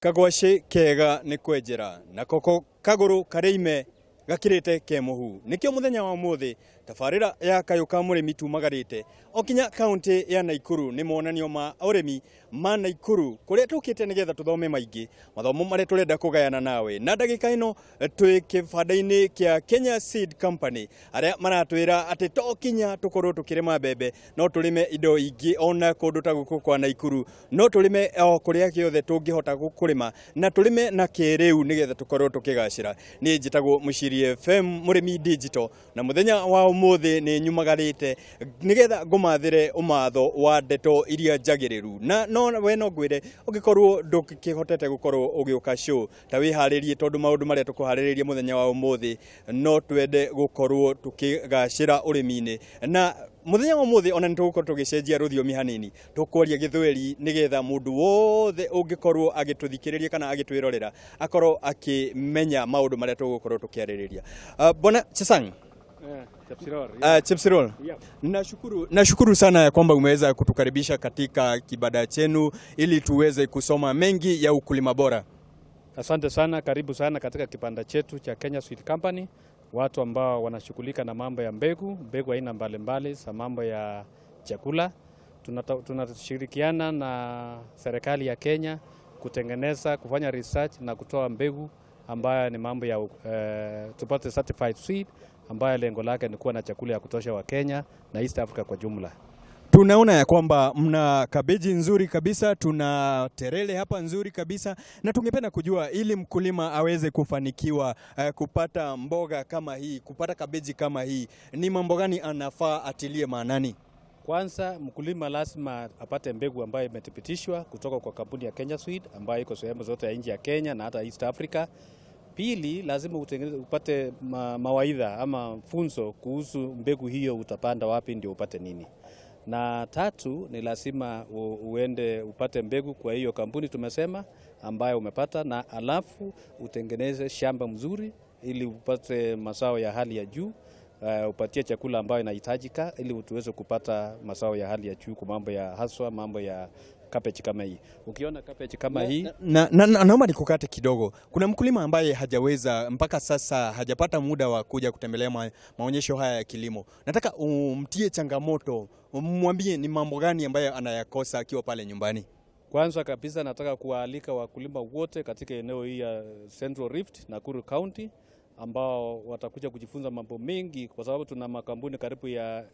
Kagwashi kega ni kwejera na koko kaguru kareime gakirite ke muhu nikyo muthenya wa muthi tafarira ya Kayu ka murimi tumagarite okinya county ya Naikuru ni monanio ma urimi ma Naikuru kuria tukite nigetha tuthome maingi mathomo mare turenda kugayana nawe na ndagika ino twi kibanda-ini kia Kenya Seed Company aria maratwira ati tokinya tukorwo tukirima mbembe no turime indo ingi ona kundu ta guku kwa Naikuru no turime o kuria kiothe tungihota gukurima na turime na kiriu nigetha tukorwo tukigacira ni njitagwo Muciri FM murimi digital na muthenya wa umuthi ni nyumagarite nigetha ngumathire umatho wa ndeto iria njagiriru na no we no ngwire ugikorwo ndukihotete gukorwo ugiuka show ta wiharirie tondu maundu maria tukuhariririe muthenya wa umuthi no twende gukorwo tukigacira urimi-ini na muthenya wa umuthi ona nitugukorwo tugicenjia ruthiomi hanini tukwaria githweri nigetha mundu wothe ungikorwo agituthikiriria kana agitwirorera akorwo akimenya maundu maria tugukorwo tukiaririria bona Chesang Chepsirol. Nashukuru sana ya kwamba umeweza kutukaribisha katika kibanda chenu ili tuweze kusoma mengi ya ukulima bora. Asante sana, karibu sana katika kibanda chetu cha Kenya Seed Company. Watu ambao wanashughulika na mambo ya mbegu aina mbalimbali za mambo ya chakula. Tunashirikiana na serikali ya Kenya kufanya research na kutoa mbegu ambayo ni mambo ya tupate certified seed ambayo lengo lake ni kuwa na chakula ya kutosha wa Kenya na East Africa kwa jumla. Tunaona ya kwamba mna kabeji nzuri kabisa, tuna terele hapa nzuri kabisa na tungependa kujua ili mkulima aweze kufanikiwa kupata mboga kama hii, kupata kabeji kama hii, ni mambo gani anafaa atilie maanani? Kwanza mkulima lazima apate mbegu ambayo imethibitishwa kutoka kwa kampuni ya Kenya Seed ambayo iko sehemu zote ya nje ya Kenya na hata East Africa. Pili, lazima upate mawaidha ama funzo kuhusu mbegu hiyo utapanda wapi ndio upate nini. Na tatu, ni lazima uende upate mbegu kwa hiyo kampuni tumesema ambayo umepata na alafu utengeneze shamba mzuri ili upate mazao ya hali ya juu, upatie chakula ambayo inahitajika ili tuweze kupata mazao ya hali ya juu kwa mambo ya haswa mambo ya cabbage kama hii. Ukiona cabbage kama hii naomba nikukate kidogo. Kuna mkulima ambaye hajaweza mpaka sasa hajapata muda wa kuja kutembelea maonyesho haya ya kilimo. Nataka umtie changamoto, mwambie ni mambo gani ambayo anayakosa akiwa pale nyumbani. Kwanza kabisa nataka kuwaalika wakulima wote katika eneo hii ya Central Rift, Naikuru County ambao watakuja kujifunza mambo mengi kwa sababu tuna makampuni karibu ya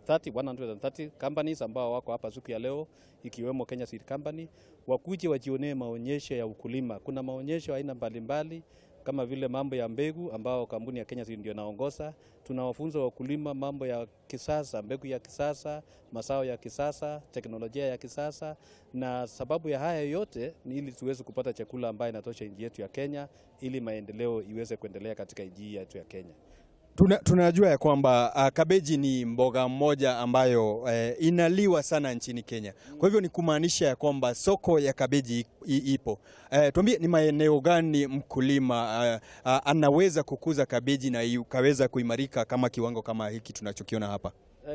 130 companies ambao wako hapa siku ya leo ikiwemo Kenya Seed Company. Wakuje wajionee maonyesho ya ukulima. Kuna maonyesho aina mbalimbali kama vile mambo ya mbegu ambao kampuni ya Kenya Seed ndio naongoza. Tunawafunza wakulima mambo ya kisasa, mbegu ya kisasa, mazao ya kisasa, teknolojia ya kisasa na sababu ya haya yote ni ili tuweze kupata chakula ambayo inatosha nchi yetu ya Kenya ili maendeleo iweze kuendelea katika nchi yetu ya Kenya. Tunajua ya kwamba kabeji ni mboga moja ambayo inaliwa sana nchini Kenya. Kwa hivyo ni kumaanisha ya kwamba soko ya kabeji ipo. Tuambie ni maeneo gani mkulima anaweza kukuza kabeji na ikaweza kuimarika kama kiwango kama hiki tunachokiona hapa?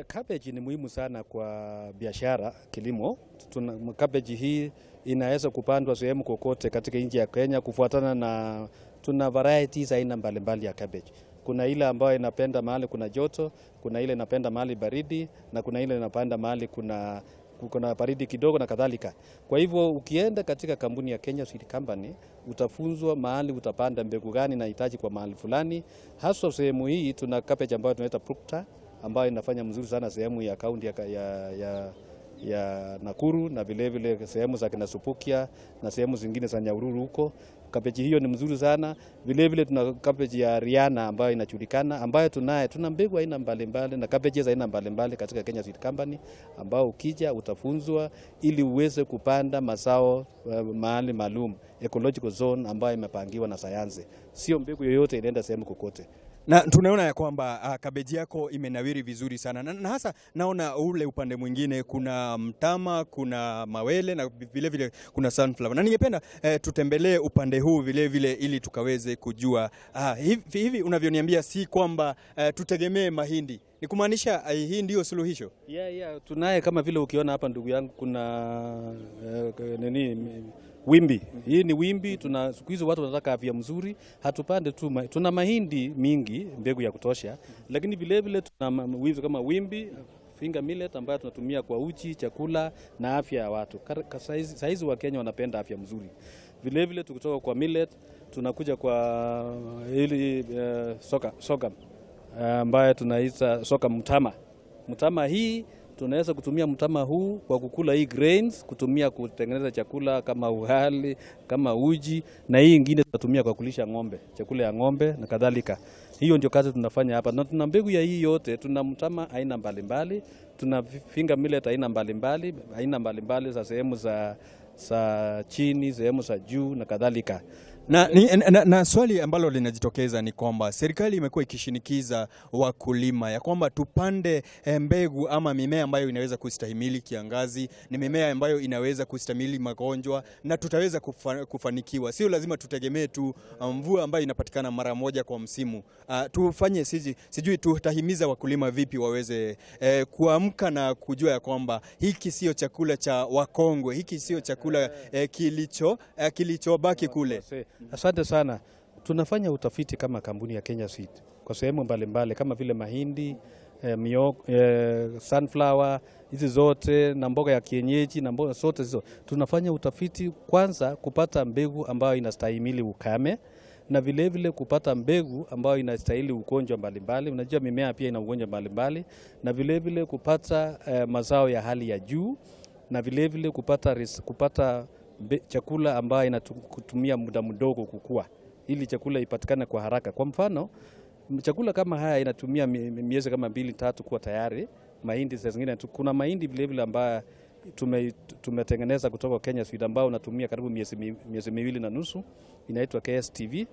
Kabeji ni muhimu sana kwa biashara, kilimo. Kabeji hii inaweza kupandwa sehemu kokote katika nchi ya Kenya kufuatana na tuna varieties aina mbalimbali ya kabeji. Kuna ile ambayo inapenda mahali kuna joto, kuna ile inapenda mahali baridi na kuna ile inapenda mahali kuna baridi kidogo na kadhalika. Kwa hivyo ukienda katika kampuni ya Kenya Seed Company utafunzwa mahali utapanda mbegu gani inahitaji kwa mahali fulani. Hasa sehemu hii tuna cabbage ambayo tunaita Proctor ambayo inafanya mzuri sana sehemu ya kaunti ya Naikuru na vile vile sehemu za Kinasupukia na sehemu zingine za Nyahururu huko. Kabeji hiyo ni mzuri sana. Vile vile tuna kabeji ya Riana ambayo inajulikana ambayo tuna mbegu aina mbalimbali na kabeji za aina mbalimbali katika Kenya Seed Company ambao ukija utafunzwa ili uweze kupanda mazao mahali maalum, ecological zone ambayo imepangiwa na sayansi. Sio mbegu yoyote inaenda sehemu kokote. Na tunaona ya kwamba kabeji yako imenawiri vizuri sana na hasa naona ule upande mwingine kuna mtama, kuna mawele na vile vile kuna sunflower. Na ningependa tutembelee upande huu vile vile ili tukaweze kujua hivi unavyoniambia si kwamba tutegemee mahindi. Ni kumaanisha hii ndio suluhisho? Yeah, tunaye kama vile ukiona hapa ndugu yangu kuna wimbi. Hii ni wimbi, siku hizi watu wanataka afya mzuri, hatupande tu tuna mahindi mingi, mbegu ya kutosha, lakini vile vile tuna wimbi kama wimbi, finger millet ambayo tunatumia kwa uji, chakula na afya ya watu. Saizi wa Kenya wanapenda afya mzuri. Vile vile tukitoka kwa millet tunakuja kwa hili sorghum ambayo tunaita sorghum mtama. Mtama hii tunaweza kutumia mtama huu kwa kukula hii grains, kutumia kutengeneza chakula kama ugali, kama uji, na hii nyingine tunatumia kwa kulisha ng'ombe, chakula ya ng'ombe na kadhalika. Hiyo ndio kazi tunafanya hapa. Na tuna mbegu ya hii yote, tuna mtama aina mbalimbali, tuna finger millet aina mbalimbali za sehemu za chini, sehemu za juu na kadhalika. Na swali ambalo linajitokeza ni kwamba serikali imekuwa ikishinikiza wakulima ya kwamba tupande mbegu ama mimea ambayo inaweza kustahimili kiangazi, ni mimea ambayo inaweza kustahimili magonjwa na tutaweza kufanikiwa. Sio lazima tutegemee tu mvua ambayo inapatikana mara moja kwa msimu. Tufanye sijui tutahimiza wakulima vipi waweze kuamka na kujua ya kwamba hiki sio chakula cha wakongwe, hiki sio chakula kilichobaki kule. Asante sana. Tunafanya utafiti kama kampuni ya Kenya Seed kwa sehemu mbalimbali kama vile mahindi, sunflower, hizi zote na mboga ya kienyeji na mboga zote hizo. Tunafanya utafiti kwanza kupata mbegu ambayo inastahimili ukame na vile vile kupata mbegu ambayo inastahili ugonjwa mbalimbali. Unajua mimea pia ina ugonjwa mbalimbali, na vile vile kupata mazao ya hali ya juu, na vile vile kupata chakula ambayo inatumia muda mdogo kukua ili chakula ipatikane kwa haraka. Kwa mfano, chakula kama haya inatumia miezi kama 2-3 kuwa tayari. Mahindi zingine kuna mahindi vile vile ambayo tumetengeneza kutoka Kenya Seed ambao unatumia karibu miezi 2.5, inaitwa KSTV.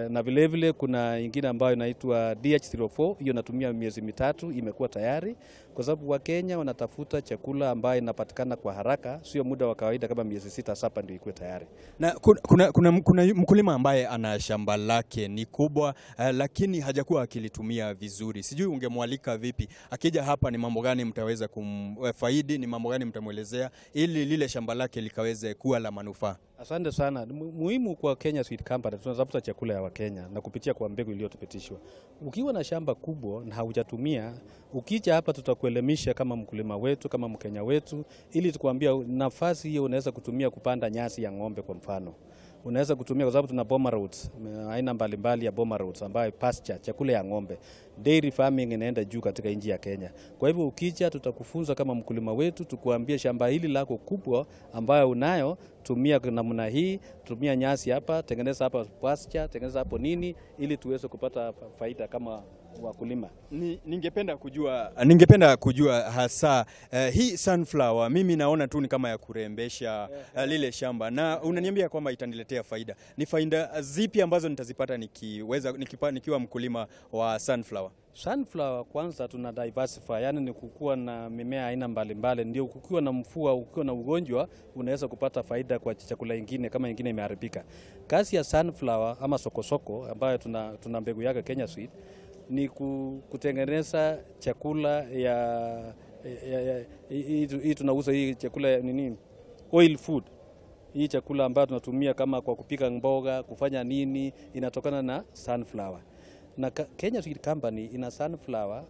Na vile vile kuna ingine ambayo inaitwa DH04, hiyo natumia miezi 3, imekuwa tayari kwa sababu wa Kenya wanatafuta chakula ambayo inapatikana kwa haraka, sio muda wa kawaida kama miezi 6-7 ndio ikuwe tayari. Na kuna mkulima ambaye ana shamba lake ni kubwa lakini hajakuwa akilitumia vizuri. Sijui ungemwalika vipi? Akija hapa ni mambo gani mtaweza kumfaidi, ni mambo gani mtamuelezea ili lile shamba lake likaweze kuwa la manufaa? Asante sana. Muhimu kwa Kenya Seed Company tunatafuta chakula ya Wakenya na kupitia kwa mbegu iliyotupitishwa. Ukiwa na shamba kubwa na haujatumia, ukija hapa tutakuelimisha kama mkulima wetu, kama Mkenya wetu, ili tukwambia nafasi hiyo unaweza kutumia kupanda nyasi ya ng'ombe kwa mfano. Unaweza kutumia kwa sababu tuna boma roads, aina mbalimbali ya boma roads ambayo pasture, chakula ya ng'ombe. Dairy farming inaenda juu katika nchi ya Kenya. Kwa hivyo ukija tutakufunza kama mkulima wetu, tukuambia shamba hili lako kubwa ambayo unayo, tumia namna hii, tumia nyasi hapa, tengeneza hapa pasture, tengeneza hapo nini ili tuweze kupata faida kama wakulima. Ningependa kujua hasa hii sunflower mimi naona tu ni kama ya kurembesha lile shamba, na unaniambia kwamba itaniletea faida. Ni faida zipi ambazo nitazipata nikiwa mkulima wa sunflower? Sunflower kwanza tuna diversify, yani ni kukua na mimea aina mbalimbali, ndio kukiwa na mvua, ukiwa na ugonjwa unaweza kupata faida kwa chakula ingine kama ingine imeharibika. Kazi ya sunflower ama sokosoko ambayo tuna mbegu yake Kenya Seed ni kutengeneza chakula hii tunauza hii chakula nini, oil food. Hii chakula ambayo tunatumia kama kwa kupika mboga, kufanya nini, inatokana na sunflower. Na Kenya Seed Company ina sunflower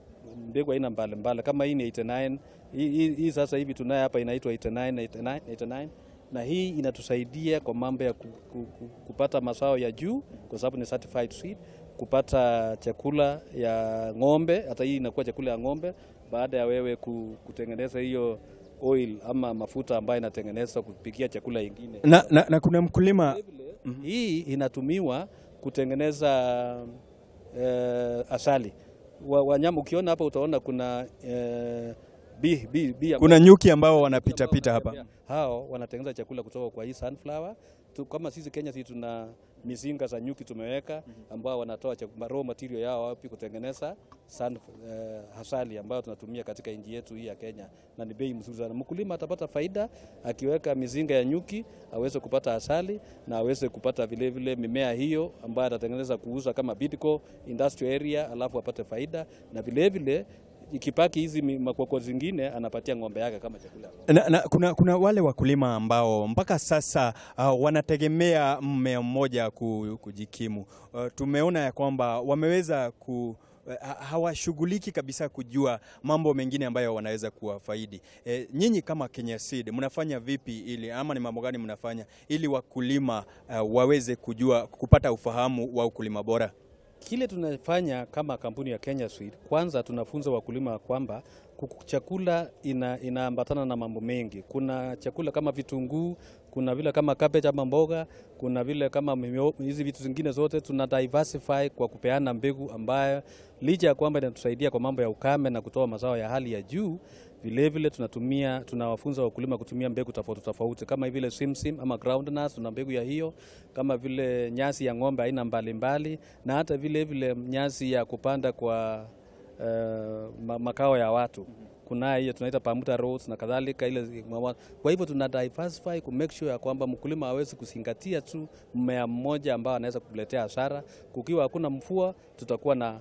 mbegu aina mbalimbali kama hii ni 89, hii sasa hivi tunayo hapa inaitwa 89, na hii inatusaidia kwa mambo ya kupata mazao ya juu kwa sababu ni certified seed, kupata chakula ya ng'ombe, hata hii inakuwa chakula ya ng'ombe baada ya wewe kutengeneza hiyo oil ama mafuta ambayo inatengenezwa kupikia chakula ingine. Na kuna mkulima hii inatumiwa kutengeneza asali. Wanyama ukiona hapa utaona kuna kuna nyuki ambao wanapita hapa. Hao wanatengeneza chakula kutoka kwa hii sunflower. Kama sisi Kenya tuna mizinga za nyuki tumeweka ambao wanatoa raw material yao wapi kutengeneza asali ambayo tunatumia katika nchi yetu hii ya Kenya, na ni bei mzuri sana. Mkulima atapata faida akiweka mizinga ya nyuki, aweze kupata asali na aweze kupata vile vile mimea hiyo ambayo atatengeneza kuuza kama bidco industrial area, alafu apate faida, na vile vile ikipaki hizi makoko zingine anapatia ng'ombe yake kama chakula. Kuna wale wakulima ambao mpaka sasa wanategemea mmea mmoja kujikimu. Tumeona ya kwamba wameweza hawashughuliki kabisa kujua mambo mengine ambayo wanaweza kuwafaidi. Nyinyi kama Kenya Seed mnafanya vipi ili, ama ni mambo gani mnafanya ili wakulima waweze kujua, kupata ufahamu wa ukulima bora? Kile tunafanya kama kampuni ya Kenya Seed, kwanza tunafunza wakulima kwamba chakula inaambatana na mambo mengi. Kuna chakula kama vitunguu, kuna vile kama cabbage ama mboga, kuna vile kama hizi vitu zingine zote tuna diversify kwa kupeana mbegu ambayo licha ya kwamba inatusaidia kwa mambo ya ukame na kutoa mazao ya hali ya juu. Vile vile tunawafunza wakulima kutumia mbegu tofauti tofauti kama vile simsim ama groundnut, tuna mbegu ya hiyo, kama vile nyasi ya ng'ombe aina mbalimbali, na hata vile vile nyasi ya kupanda kwa makao ya watu. Kuna hiyo tunaita pamuta roads na kadhalika ile. Kwa hivyo tuna diversify ku make sure ya kwamba mkulima hawezi kuzingatia tu mmea mmoja ambao anaweza kuletea hasara. Kukiwa hakuna mvua tutakuwa na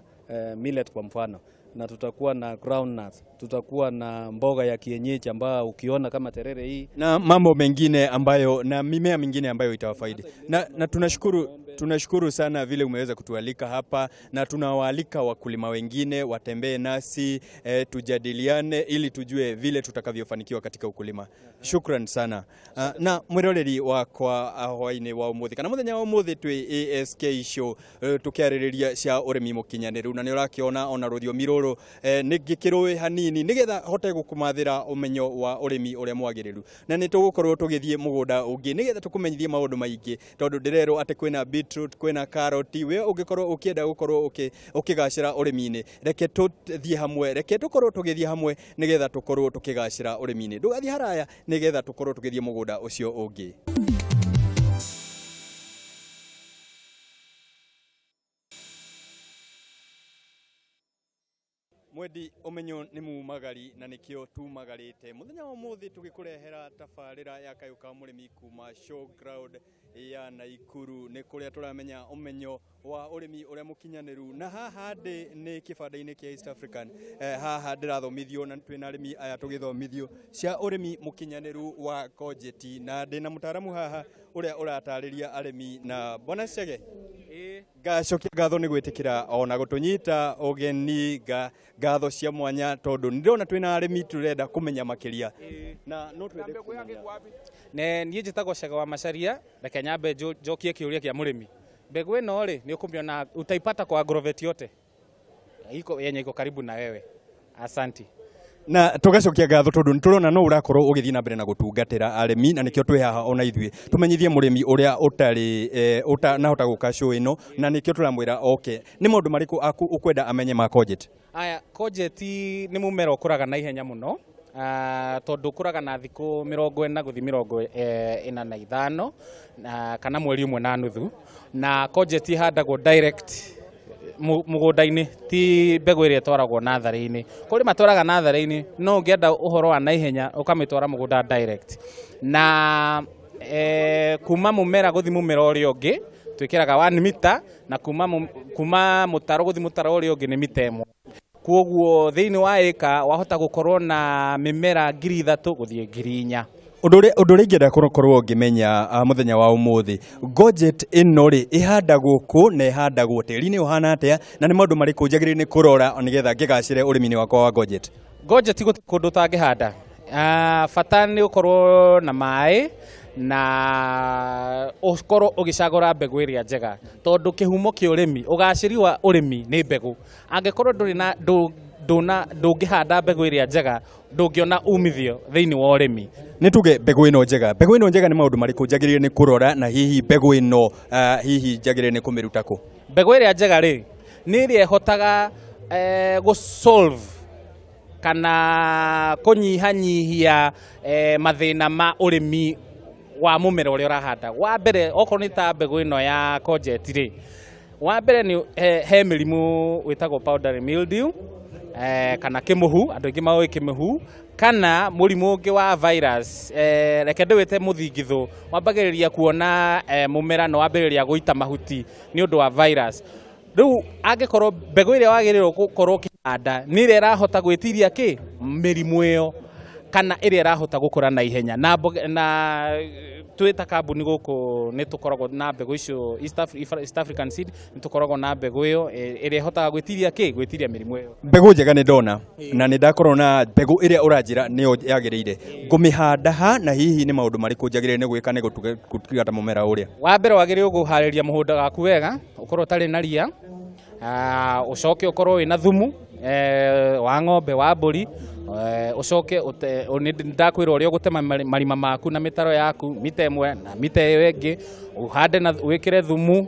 millet kwa mfano, na tutakuwa na groundnut, tutakuwa na mboga ya kienyeji ambayo ukiona kama terere hii na mambo mengine ambayo na mimea mingine ambayo itawafaidi. Na tunashukuru sana vile umeweza kutualika hapa, na tunawaalika wakulima wengine watembee nasi, tujadiliane ili tujue vile tutakavyofanikiwa katika ukulima. Shukran sana. Na mwiroreri wakwa hwaini wa umuthi kana muthenya wa umuthi twi ASK show tukiaririria cia urimi mukinyaniru, na ni urakiona ona rũthiomi rũrũ nĩ ngĩkĩrũĩ hanini nigetha hote gũkũmathĩra ũmenyo wa ũrĩmi ũrĩa mwagĩrĩru, na nĩ tũgũkorwo tũgĩthiĩ mũgũnda ũngĩ nigetha tũkũmenyithie maũndũ maingĩ, tondũ ndĩrerwo atĩ kwĩna beetroot, kwĩna carrot. We ũngĩkorwo ũkĩenda gũkorwo ũkĩgacĩra ũrĩmi-inĩ, reke tũthiĩ hamwe, reke tũkorwo tũgĩthiĩ hamwe nigetha tũkorwo tũkĩgacĩra ũrĩmi-inĩ. Ndũgathiĩ haraya nigetha tũkorwo tũgĩthiĩ mũgũnda ũcio ũngĩ. Mwendi umenyo ni mumagari na nikio tumagarite muthenya wa muthi tugikurehera tafarira ya Kayu ka murimi kuma showground ya Naikuru, ni kuria turamenya umenyo wa urimi uria mukinyaniru. Na haha ni kibanda-ini kia East African, haha ndirathomithio na twina arimi aya tugithomithio cia urimi mukinyaniru wa kojeti, na ndina mutaramu haha uria uratariria arimi. Na bona Chege, gacokia ngatho ni gwitikira ona gutunyita ugeni, ngatho cia mwanya tondu ndirona twina arimi turenda kumenya makiria. Na no twende ne niĩ njĩtagwo Chege wa Macharia, reke nyambe njokie kĩũria kĩa mũrĩmi. Mbegu ĩno rĩ nĩ ũkũmĩona utaipata kwa agrovet yote yenye iko karibu na wewe. Asante. Na tugacokia ngatho tondu nturona no urakorwo ugithii na mbere na gutungatira arimi, na nikio twi haha ona ithuĩ tumenyithie murimi uria utari utanahota guka show ino, na nikio turamwira okay ni maundu mariku ukwenda amenye ma courgette. Aya, courgette ni mumera ukuraga na ihenya muno, tondu ukuraga na thiku 40 guthi 45 kana mweri umwe na nuthu. Na courgette handagwo direct mugunda-ini, ti mbegu iria twaragwo natharĩ-inĩ. Kũrĩ matwaraga natharĩ-inĩ, no ũngĩenda ũhoro wa naihenya ũkamĩtwara mũgũnda direct. Na kuma mũmera gũthi mũmera ũrĩa ũngĩ twĩkĩraga 1 mita, na kuma mũtaro gũthi mũtaro ũrĩa ũngĩ nĩ mita 1. Kwoguo thĩinĩ wa ĩka wahota gũkorwo na mĩmera 3,000 gũthiĩ 4,000. Undu uri ingenda korwo ngimenya muthenya wa umuthi, courgette ino ri ihandagwo ku na ihandagwo tiri-ini uhana atia, na ni maundu mariku njagirire ni kurora nigetha ngigacire urimi-ini wakwa wa courgette? Courgette kundu tangihanda, bata ni ukorwo na mai na ukorwo ugicagura mbegu iria njega, tondu kihumo kia urimi, ugaciri wa urimi ni mbegu. Angikorwo nduri na ndungihanda mbegu iria njega, ndungiona umithio thiini wa urimi. Ni tuge mbegu ino njega ni maundu mariku njagirire ni kurora, na hihi mbegu ino hihi njagirire ni kumiruta ku? Mbegu iria njega ri ni iria ihotaga solve kana kunyihanyihia mathina ma urimi wa mumera uria urahanda. Wa mbere okorwo ni ta mbegu ino ya courgette ri, wa mbere ni he mirimu witagwo powdery mildew kana kimuhu, andu aingi maoi kimuhu, kana murimu ungi wa virus reke ndwite muthingithu wambagiriria kuona mumera no wambiriria guita mahuti ni undu wa virus. Riu angikorwo mbegu iria wagirirwo gukorwo kihanda ni iria irahota gwitiria ki mirimu iyo kana iria irahota gukura na ihenya na twita kambuni guku ni tukoragwo na mbegu icio East African seed, ni tukoragwo na mbegu iyo iria ihotaga gwitiria ki gwitiria mirimu iyo. Mbegu njega ni ndona na ni ndakorwo na mbegu iria uranjira niyo yagirire ngumihanda ha na hihi ni maundu mariku njagirire ni gwika ni gutigata mumera uria. Wa mbere wagirire guhariria muhunda waku wega ukorwo tari na ria, ucoke ukorwo wina thumu wa ng'ombe wa mburi, ucoke ndakwira uria ugutema marima maku na mitaro yaku mita imwe na mita iyo ingi, uhande na wikire thumu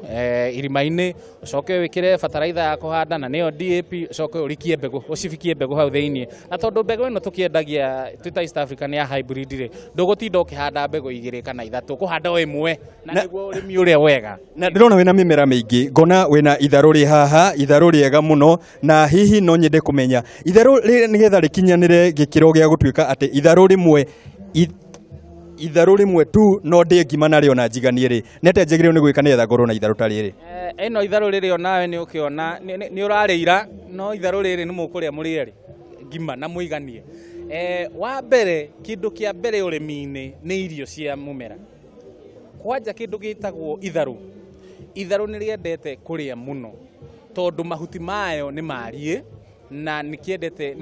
irima-ini, ucoke wikire bataraitha ya kuhanda na niyo DAP, ucoke urikie mbegu ucifikie mbegu hau thiini. Na tondu mbegu ino tukiendagia twita East Africa ni ya hybrid ri, ndugutinda ukihanda mbegu igiri kana ithatu, kuhanda o imwe na niguo urimi uria wega. Na ndirona wina mimera mingi, ngona wina itharu ri haha, itharu riega muno, na hihi no nyende kumenya itharu ri nigetha rikinyanire gikiro gia gutuika ati itharu rimwe tu no ndi ngima nario na njiganie ri, nete njagire ni gwika nigetha ngorwo na itharu ta riri. Ino itharu riri onawe ni ukiona ni urarira, no itharu riri ni mukuria murie ri ngima na muiganie. Wa mbere kindu kia mbere urimi-ini ni irio cia mumera. Kwanja kindu gitagwo itharu ni riendete kuria muno tondu mahuti mayo ni marie na ni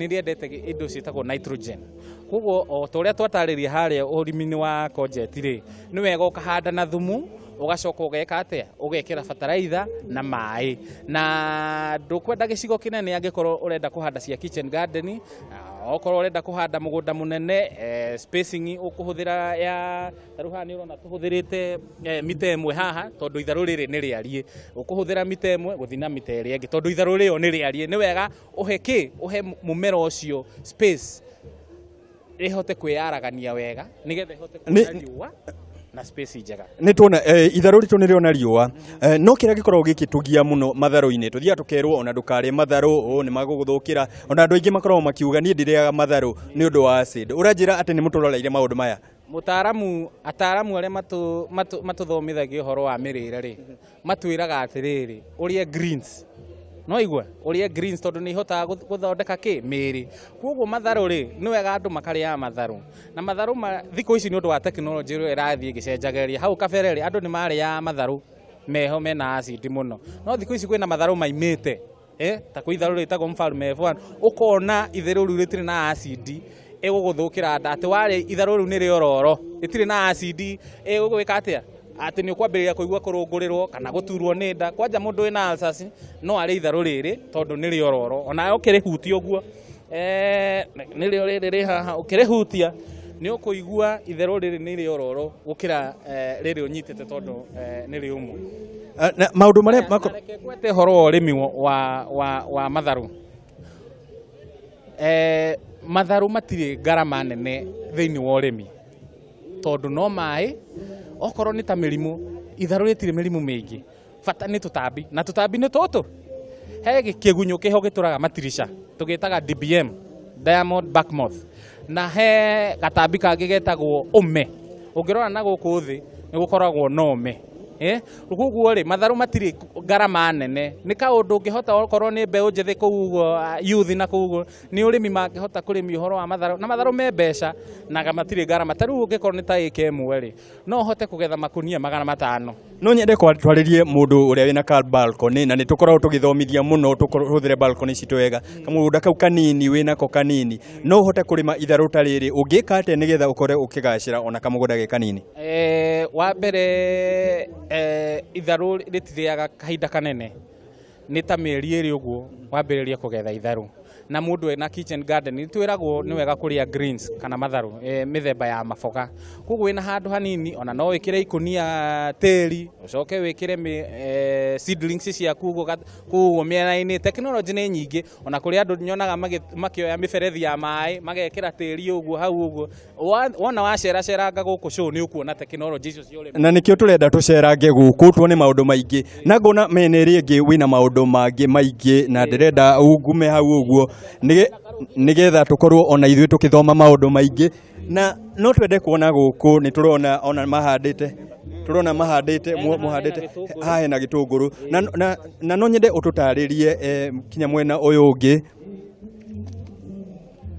riendete indo ciitagwo nitrogen. Koguo o toria twatariria haria urimi-ini wa courgette ri, ni wega ukahanda na thumu, ugacoka ugeka atia ugekira bataraitha na mai, na ndukwenda gicigo kinene angikorwo urenda kuhanda cia kitchen garden, okorwo urenda kuhanda mugunda munene spacing ukuhuthira ya taruha ni urona tuhuthirite mita imwe haha tondu itharu riri ni riarie, ukuhuthira mita imwe guthina mita iri ingi tondu itharu rio ni riarie. Ni wega uhe mumera ucio space ihote kwiyaragania wega nigetha ihote kunyua na space njega. Ni tuona itharu ritu ni riona riua, no kira gikorwo gikitugia muno matharu-ini, tuthia tukerwo ona ndukari matharu ni maguguthukira, ona andu aingi makorwo makiuga ni ndiriaga matharu ni undu wa acid. Uranjira ati ni muturoreire maundu maya? Ataramu aria matuthomithagia uhoro wa mirire ri matwiraga atiriri urie greens, no igwe urie greens tondu ni ihotaga guthondeka ki miri. Koguo matharu ri ni wega andu makaria matharu, na matharu thikũ ici ni undu wa technology ĩrĩa ĩrathiĩ ĩgĩcenjagĩria. Hau kabere ri andu ni maria matharu meho mena acid muno, no thikũ ici kwina matharu maimite ta kwĩ itharu rĩtagwo mfalme F1, ukona itharu riu rĩtirĩ na acid ĩgũgũthũkĩra nda, ati wari itharu riu ni riororo rĩtirĩ na acid ĩgũgwĩka atia ati ni ukwambĩrĩria kũigua kũrũngũrĩrwo kana gũturwo nĩ nda. Kwanja mũndũ wĩna ulcers no arĩ itharu rĩrĩ tondu nĩ riororo, ona ũkĩrĩhutia ũguo nĩrĩo rĩrĩ rĩ haha, ũkĩrĩhutia nĩ ũkũigua itharu rĩrĩ nĩ riororo gũkĩra rĩrĩ ũnyitĩte tondu nĩ rĩũmũ. Na maundu maria reke ngwete horo wa ũrĩmi wa matharu. Matharu matirĩ ngarama nene thĩinĩ wa ũrĩmi tondu no maĩ, okorwo ni ta mirimu itharu rĩtirĩ mirimu mĩingĩ, bata nĩ tutambi, na tutambi nĩ tũtũ. He kĩgunyũ kĩho gĩtũraga matirisha tũgĩtaga DBM, diamond back moth, na he gatambi kangĩ getagwo ũme. Ũngĩrora na gũkũ thĩ nĩ gũkoragwo na ũme. Koguo ri matharu matirĩ ngarama nene, nĩ kaũndũ ũngĩhota okorwo nĩ mbeũ njĩthĩ kũu youth na kũu nĩ ũrĩmi mangĩhota kũrĩmi ũhoro wa matharu, na matharu me mbeca na matirĩ ngarama. Ta rĩu ũngĩkorwo nĩ ta ĩka ĩmwe ri no ũhote kũgetha makunia 500. No nyende twaririe mundu uria wina car balcony, na ni tukoragwo tugithomithia muno tuhuthire balcony citu wega. Kamugunda kau kanini wina ko kanini no uhote kurima itharu ta riri, ungika ate nigetha ukore ukigacira ona kamugunda ge kanini? Wa mbere itharu rĩtiriaga kahinda kanene, nĩ ta mĩeri ĩrĩ ũguo wambĩrĩria kũgetha itharu, na mundu ena kitchen garden ni twiragwo ni wega kuria greens kana matharu mithemba ya maboga koguo wina handu hanini ona no wikire ikunia teri ucoke wikire seedlings ciaku kuguo miena-ini technology ni nyingi ona kuri andu nyonaga makioya miberethi ya mai magekira teri uguo hau uguo wona wacera guku show ni ukuona technology icio cia urimi na nikio turenda tucerange guku tuone maundu maingi na ngona meneri ingi wina maundu mangi maingi na ndirenda ungume hau uguo nigetha tukorwo ona ithuĩ tukithoma maundu maingi na no twende kuona guku ni turona ona mahandite muhandite hahe na gitunguru na no nyende ututaririe kinya mwena uyu ungi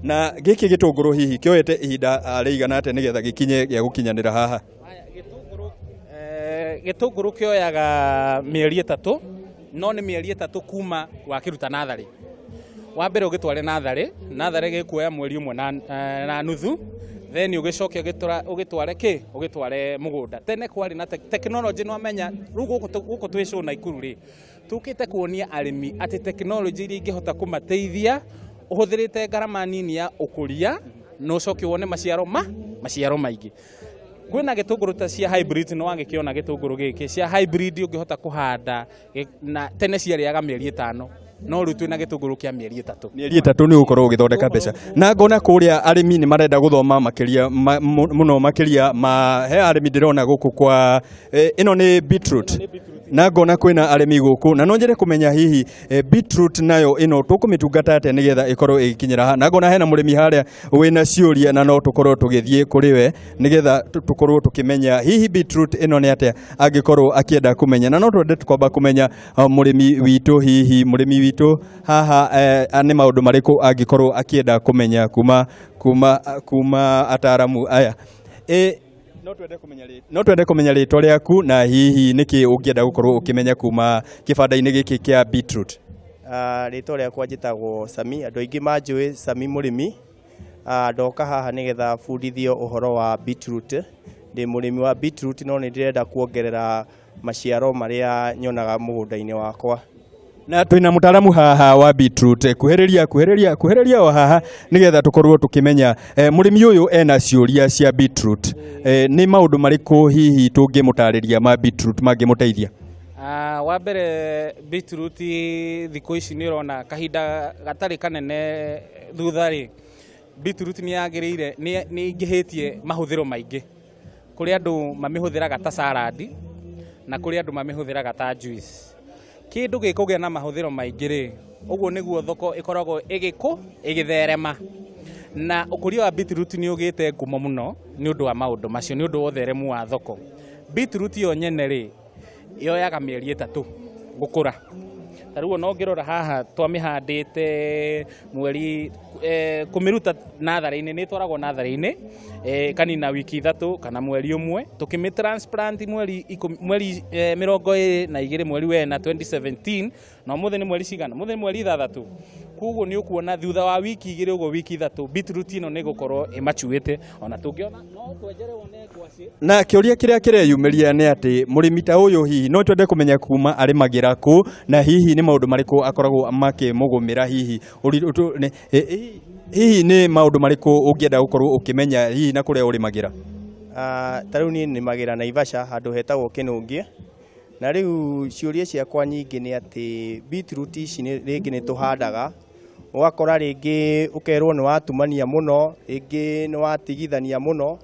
na giki gitunguru hihi kioete ihinda riigana ate nigetha gikinye gya gukinyanira haha gitunguru kioyaga mieri 3 no ni mieri 3 kuma wakiruta nathari wa mbere ugitware nathari gikuoya mweri umwe na nuthu then ugicoke ugitware mugunda tene kwari na technology no amenya guku twisho Naikuru ri tukite kuonia arimi ati technology iri ingihota kumateithia uhuthirite garama nini ya ukuria no coke wone maciaro maingi kwina gitunguru ta cia hybrid no wangikiona gitunguru giki cia hybrid ungihota kuhanda na tene ciariaga mieri 5 no riu twina gitunguru kia mieri 3 mieri 3 ni ukorwo ugithondeka mbeca na ngona kuria arimi ni marenda guthoma makiria muno makiria he arimi ndirona guku kwa ino ni beetroot na ngona kwina arimi guku na no njere kumenya hihi beetroot nayo ino tukumitungata ate nigetha ikorwo igikinyira ha na ngona hena murimi haria wina ciuria na no tukorwo tugithie kuri we nigetha tukorwo tukimenya hihi beetroot ino ni ate angikorwo akienda kumenya na no twende tukomba kumenya murimi witu hihi murimi witu haha ni maundu mariku angikorwo akienda kumenya kuma ataramu aya no twende kumenya ritwa riaku na hihi niki ungienda gukorwo ukimenya kuma kibanda-ini giki kia beetroot ritwa riakwa njitagwo Sami andu aingi manjui Sami murimi ndoka haha nigetha bundithio uhoro wa beetroot ndi murimi wa beetroot no ni ndirenda kuongerera maciaro maria nyonaga mugunda-ini wakwa na twina mutaramu haha wa beetroot kuheriria o haha nigetha tukorwo tukimenya murimi uyu ena ciuria cia beetroot ni maundu mariku hihi tungimutariria ma beetroot mangimuteithia wa mbere beetroot thiku ici ni urona kahinda gatari kanene thuthari beetroot ni yagiriire ni ingihitie mahuthiro maingi kuri andu mamihuthiraga ta salad na kuri andu mamihuthiraga ta juice kindu gikugia na mahuthiro maingi ri uguo niguo thoko ikoragwo igitherema na ukuria wa beetroot ni ugite ngumo muno ni undu wa maundu macio ni undu wa utheremu wa thoko beetroot yo nyene ri yoyaga mieri 3 gukura taruo no ngirora haha twamihandite mweri kumiruta nathari-ini ni twaragwo nathari-ini kanina wiki 3 kana mweri umwe tukimi transplant mweri 22 mweri wena 2017 na muthe ni mweri cigana muthe ni mweri 3 kuguo ni ukuona thutha wa wiki 2 uguo wiki 3 beetroot ino ni gukorwo imachuite ona tungiona no twenjere wone kwaci na kiuria kiria kireyumiria ni ati murimi ta uyu hihi no twende kumenya kuma arimagira ku na hihi ni maundu mariku akoragwo makimugumira hihi hihi ni maundu mariku ungienda gukorwo ukimenya hihi na kuria urimagira tariu ni nimagira Naivasha handu hetagwo Kinungi na riu ciuria ciakwa nyingi ni ati beetroot ici ringi ni tuhandaga ugakora ringi ukerwo ni watumania muno ringi ni watigithania muno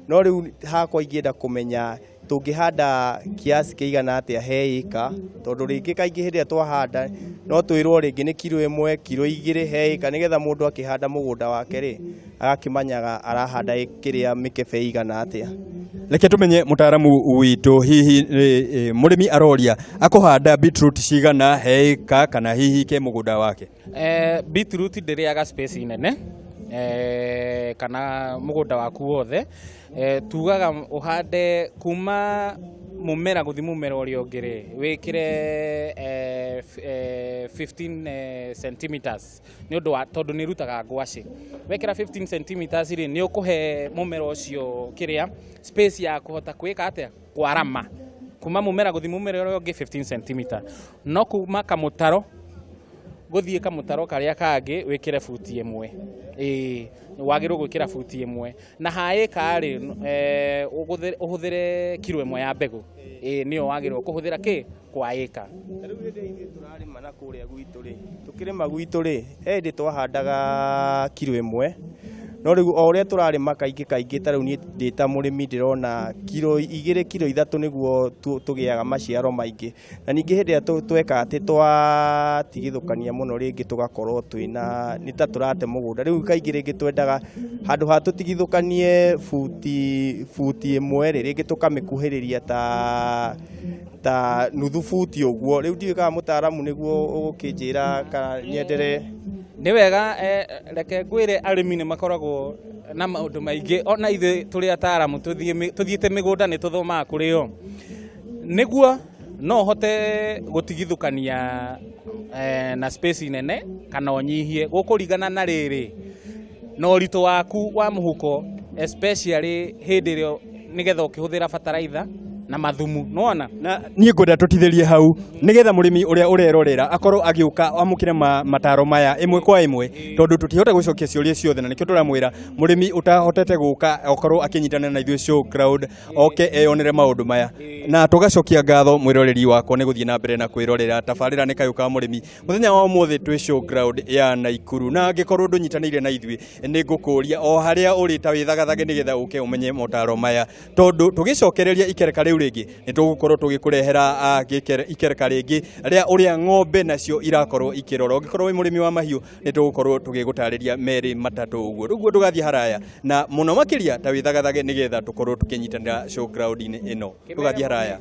no riu hakwa ingienda kumenya tungihanda kiasi kiigana atia he ika tondu ringi kaingi hindia twahanda no twirwo ringi ni kilo 1 kilo 2 he ika nigetha mundu akihanda mugunda wake ri agakimanyaga arahanda kiria mikebe igana atia reke tumenye mutaramu witu hihi murimi aroria akuhanda beetroot cigana he ika kana hihi ke mugunda wake beetroot ndiriaga space nene kana mugunda waku wothe tugaga uhande kuma mumera guthi mumera uria ungire wikire 15 centimeters ni undu wa tondu ni rutaga ngwaci wekira 15 centimeters ri ni ukuhe mumera ucio kiria space ya kuhota kwika atia kwarama kuma mumera guthi mumera uria ungi 15 centimeter no kuma kamutaro guthie kamutaro karia kangi wikire futi imwe wagirwo gwikira futi imwe na haika ri uhuthire kilo imwe ya mbegu niyo wagirwo kuhuthira ki kwa ika riu hindi turarima na kuria gwitu ri tukirima gwitu ri endi twahandaga kilo imwe no riu o uria turarima kaingi ta riu ni ndita murimi ndirona kilo 2 kilo 3 niguo tugiaga maciaro maingi na ningi hindi ya tweka ati twatigithukania muno ringi tugakorwo twina ni ta turate mugunda riu kaingi ringi twendaga handu ha tutigithukanie futi imwe ringi tukamikuhiriria ta nuthu futi uguo riu ndiuga mutaaramu niguo ugukinjira kana nyendere ni wega reke ngwire arimi ni makoragwo na maundu maingi ona ithe turi ataaramu tuthiite migunda ni tuthomaga kurio niguo no hote gutigithukania na space nene kana onyihie gukurigana na riri no rito waku wa muhuko especially hindi rio nigetha ukihuthira fertilizer na mathumu nona na nie ngwenda tutithirie hau nigetha murimi uria urerorera akorwo agiuka amukire mataro maya imwe kwa imwe tondu tutihota gucokia ciuria ciothe na nikio turamwira murimi utahotete guka okorwo akinyitana na ithuĩ show crowd oke eyonere maundu maya na tugacokia ngatho mwiroreri wakwa ni guthie na mbere na kwirorera tabarira ni Kayu ka murimi muthenya wa umuthi twi show crowd ya Naikuru na angikorwo ndunyitanire na ithuĩ ni ngukuria o haria uri ta withagathage nigetha uke umenye motaro maya tondu tugicokereria ikereka riu ringi ni tugukorwo tugikurehera ikereka ringi uria ng'ombe nacio irakorwo ikirora ungikorwo wi murimi wa mahiu ni tugukorwo tugigutariria meri matatu uguo ruguo tugathie haraya na muno makiria ta withagathage nigetha tukorwo tukinyitanira show crowd ino tugathie haraya.